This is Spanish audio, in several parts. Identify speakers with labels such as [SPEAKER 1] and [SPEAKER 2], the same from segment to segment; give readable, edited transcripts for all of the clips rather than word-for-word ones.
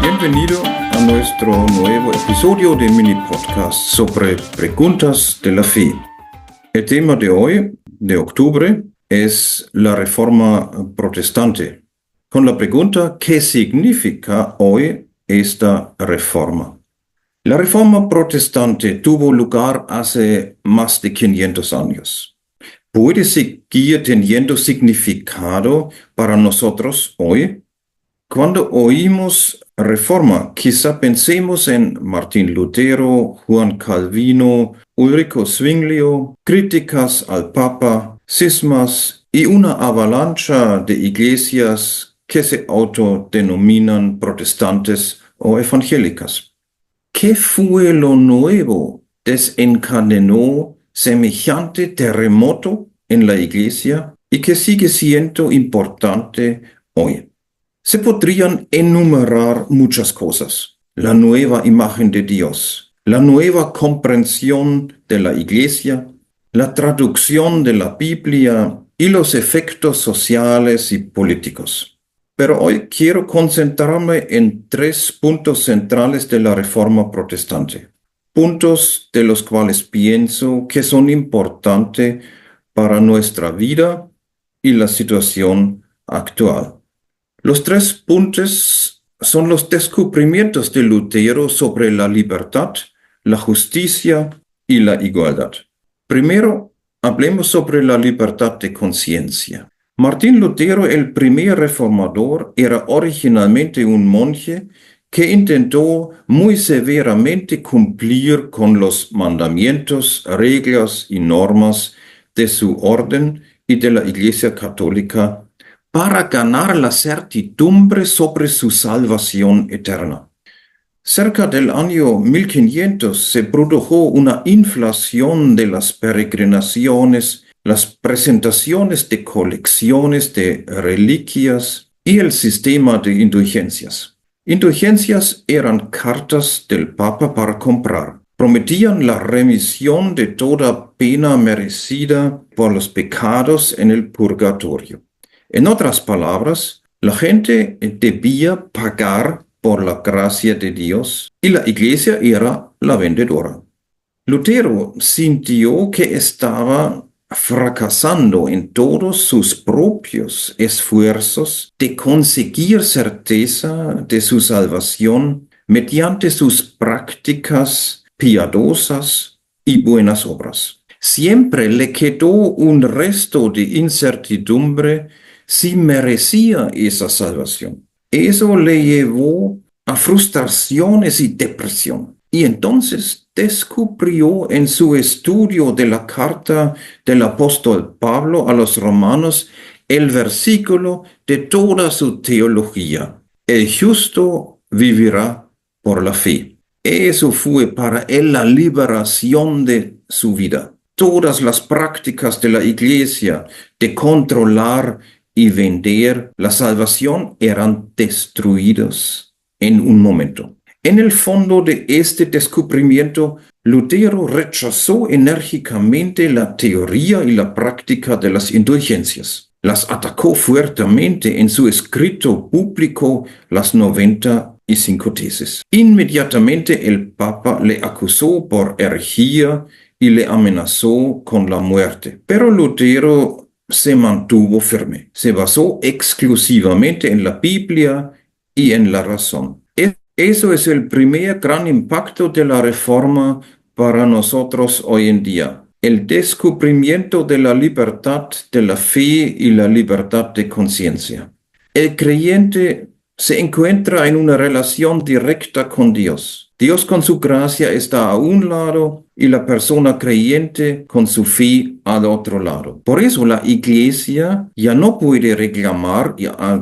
[SPEAKER 1] Bienvenido a nuestro nuevo episodio de mini podcast sobre preguntas de la fe. El tema de hoy, de octubre, es la Reforma Protestante, con la pregunta ¿qué significa hoy esta reforma? La Reforma Protestante tuvo lugar hace más de 500 años. ¿Puede seguir teniendo significado para nosotros hoy? Cuando oímos reforma, quizá pensemos en Martín Lutero, Juan Calvino, Ulrico Zwinglio, críticas al Papa, cismas y una avalancha de iglesias que se autodenominan protestantes o evangélicas. ¿Qué fue lo nuevo desencadenó semejante terremoto en la iglesia y que sigue siendo importante hoy? Se podrían enumerar muchas cosas. La nueva imagen de Dios, la nueva comprensión de la Iglesia, la traducción de la Biblia y los efectos sociales y políticos. Pero hoy quiero concentrarme en 3 puntos centrales de la Reforma Protestante. Puntos de los cuales pienso que son importantes para nuestra vida y la situación actual. Los 3 puntos son los descubrimientos de Lutero sobre la libertad, la justicia y la igualdad. Primero, hablemos sobre la libertad de conciencia. Martín Lutero, el primer reformador, era originalmente un monje que intentó muy severamente cumplir con los mandamientos, reglas y normas de su orden y de la Iglesia Católica para ganar la certidumbre sobre su salvación eterna. Cerca del año 1500 se produjo una inflación de las peregrinaciones, las presentaciones de colecciones de reliquias y el sistema de indulgencias. Indulgencias eran cartas del Papa para comprar. Prometían la remisión de toda pena merecida por los pecados en el purgatorio. En otras palabras, la gente debía pagar por la gracia de Dios y la iglesia era la vendedora. Lutero sintió que estaba fracasando en todos sus propios esfuerzos de conseguir certeza de su salvación mediante sus prácticas piadosas y buenas obras. Siempre le quedó un resto de incertidumbre si merecía esa salvación. Eso le llevó a frustraciones y depresión. Y entonces descubrió en su estudio de la carta del apóstol Pablo a los romanos el versículo de toda su teología. El justo vivirá por la fe. Eso fue para él la liberación de su vida. Todas las prácticas de la iglesia de controlar y vender la salvación eran destruidas en un momento. En el fondo de este descubrimiento, Lutero rechazó enérgicamente la teoría y la práctica de las indulgencias. Las atacó fuertemente en su escrito público Las 95 Tesis. Inmediatamente el Papa le acusó por herejía y le amenazó con la muerte. Pero Lutero se mantuvo firme. Se basó exclusivamente en la Biblia y en la razón. Eso es el primer gran impacto de la Reforma para nosotros hoy en día. El descubrimiento de la libertad de la fe y la libertad de conciencia. El creyente se encuentra en una relación directa con Dios. Dios con su gracia está a un lado y la persona creyente con su fe al otro lado. Por eso la iglesia ya no puede reclamar,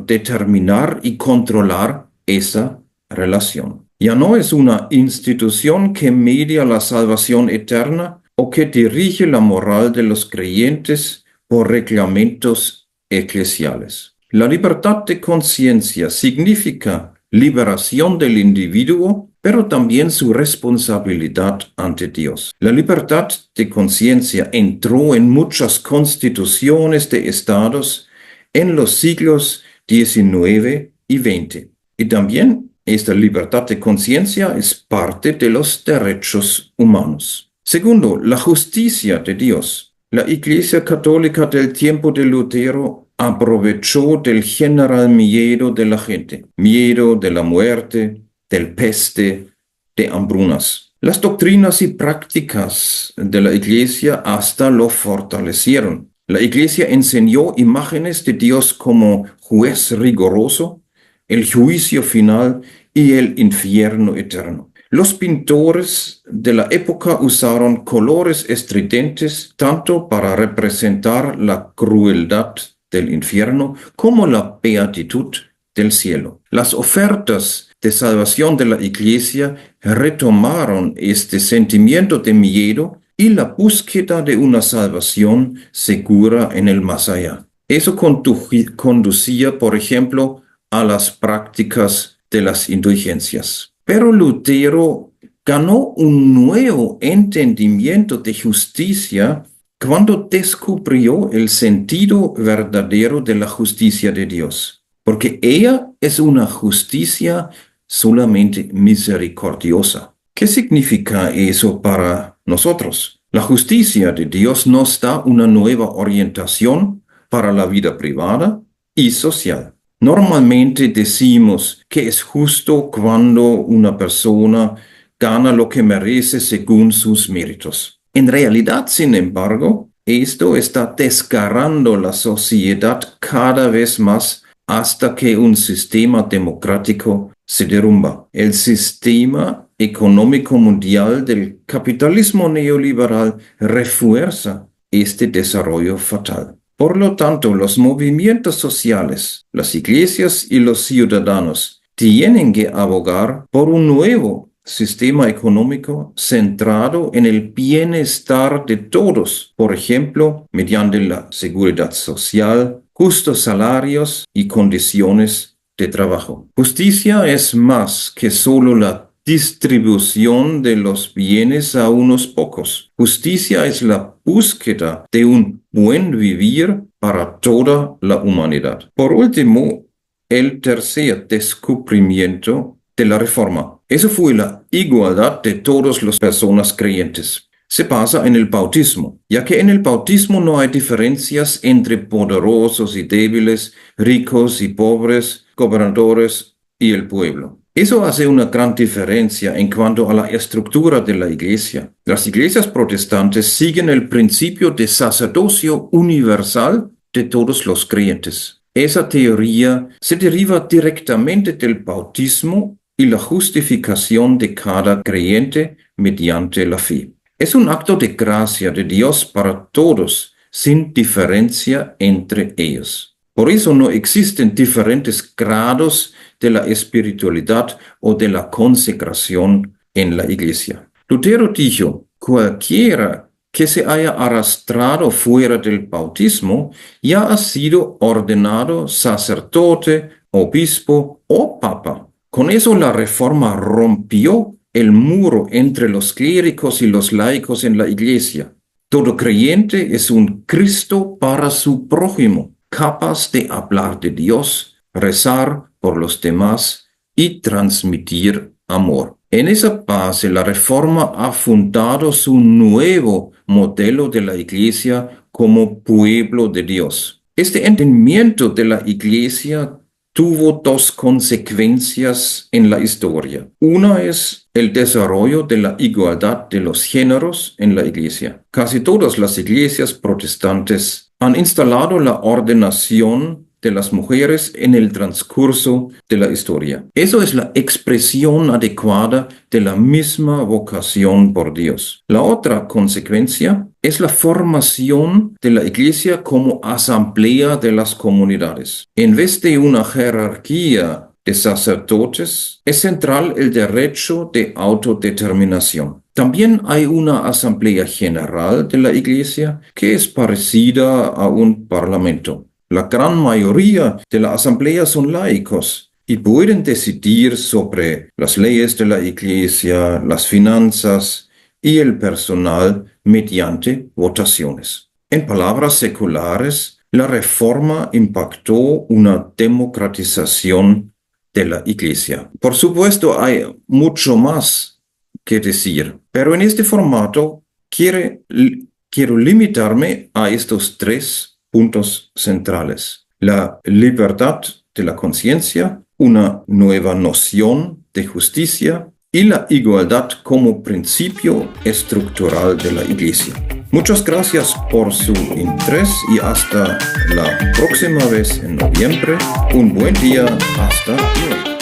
[SPEAKER 1] determinar y controlar esa relación. Ya no es una institución que media la salvación eterna o que dirige la moral de los creyentes por reglamentos eclesiales. La libertad de conciencia significa liberación del individuo, pero también su responsabilidad ante Dios. La libertad de conciencia entró en muchas constituciones de estados en los siglos XIX y XX. Y también esta libertad de conciencia es parte de los derechos humanos. Segundo, la justicia de Dios. La Iglesia Católica del tiempo de Lutero aprovechó del general miedo de la gente, miedo de la muerte, del peste, de hambrunas. Las doctrinas y prácticas de la Iglesia hasta lo fortalecieron. La Iglesia enseñó imágenes de Dios como juez riguroso, el juicio final y el infierno eterno. Los pintores de la época usaron colores estridentes tanto para representar la crueldad del infierno como la beatitud del cielo. Las ofertas de salvación de la Iglesia retomaron este sentimiento de miedo y la búsqueda de una salvación segura en el más allá. Eso conducía, por ejemplo, a las prácticas de las indulgencias. Pero Lutero ganó un nuevo entendimiento de justicia cuando descubrió el sentido verdadero de la justicia de Dios, porque ella es una justicia solamente misericordiosa. ¿Qué significa eso para nosotros? La justicia de Dios nos da una nueva orientación para la vida privada y social. Normalmente decimos que es justo cuando una persona gana lo que merece según sus méritos. En realidad, sin embargo, esto está desgarrando la sociedad cada vez más hasta que un sistema democrático se derrumba. El sistema económico mundial del capitalismo neoliberal refuerza este desarrollo fatal. Por lo tanto, los movimientos sociales, las iglesias y los ciudadanos tienen que abogar por un nuevo sistema económico centrado en el bienestar de todos, por ejemplo, mediante la seguridad social, justos salarios y condiciones de trabajo. Justicia es más que solo la distribución de los bienes a unos pocos. Justicia es la búsqueda de un buen vivir para toda la humanidad. Por último, el tercer descubrimiento de la Reforma. Eso fue la igualdad de todas las personas creyentes. Se basa en el bautismo, ya que en el bautismo no hay diferencias entre poderosos y débiles, ricos y pobres, gobernadores y el pueblo. Eso hace una gran diferencia en cuanto a la estructura de la Iglesia. Las iglesias protestantes siguen el principio de sacerdocio universal de todos los creyentes. Esa teoría se deriva directamente del bautismo y la justificación de cada creyente mediante la fe. Es un acto de gracia de Dios para todos, sin diferencia entre ellos. Por eso no existen diferentes grados de la espiritualidad o de la consagración en la Iglesia. Lutero dijo, cualquiera que se haya arrastrado fuera del bautismo ya ha sido ordenado sacerdote, obispo o papa. Con eso la Reforma rompió el muro entre los clérigos y los laicos en la Iglesia. Todo creyente es un Cristo para su prójimo, capaz de hablar de Dios, rezar por los demás y transmitir amor. En esa base, la Reforma ha fundado su nuevo modelo de la Iglesia como pueblo de Dios. Este entendimiento de la Iglesia tuvo dos consecuencias en la historia. Una es el desarrollo de la igualdad de los géneros en la Iglesia. Casi todas las iglesias protestantes han instalado la ordenación de las mujeres en el transcurso de la historia. Eso es la expresión adecuada de la misma vocación por Dios. La otra consecuencia es la formación de la Iglesia como asamblea de las comunidades. En vez de una jerarquía de sacerdotes, es central el derecho de autodeterminación. También hay una asamblea general de la Iglesia que es parecida a un parlamento. La gran mayoría de la asamblea son laicos y pueden decidir sobre las leyes de la Iglesia, las finanzas y el personal mediante votaciones. En palabras seculares, la reforma impactó una democratización de la Iglesia. Por supuesto, hay mucho más que decir, pero en este formato quiero limitarme a estos 3 puntos centrales: la libertad de la conciencia, una nueva noción de justicia y la igualdad como principio estructural de la Iglesia. Muchas gracias por su interés y hasta la próxima vez en noviembre. Un buen día. Hasta luego.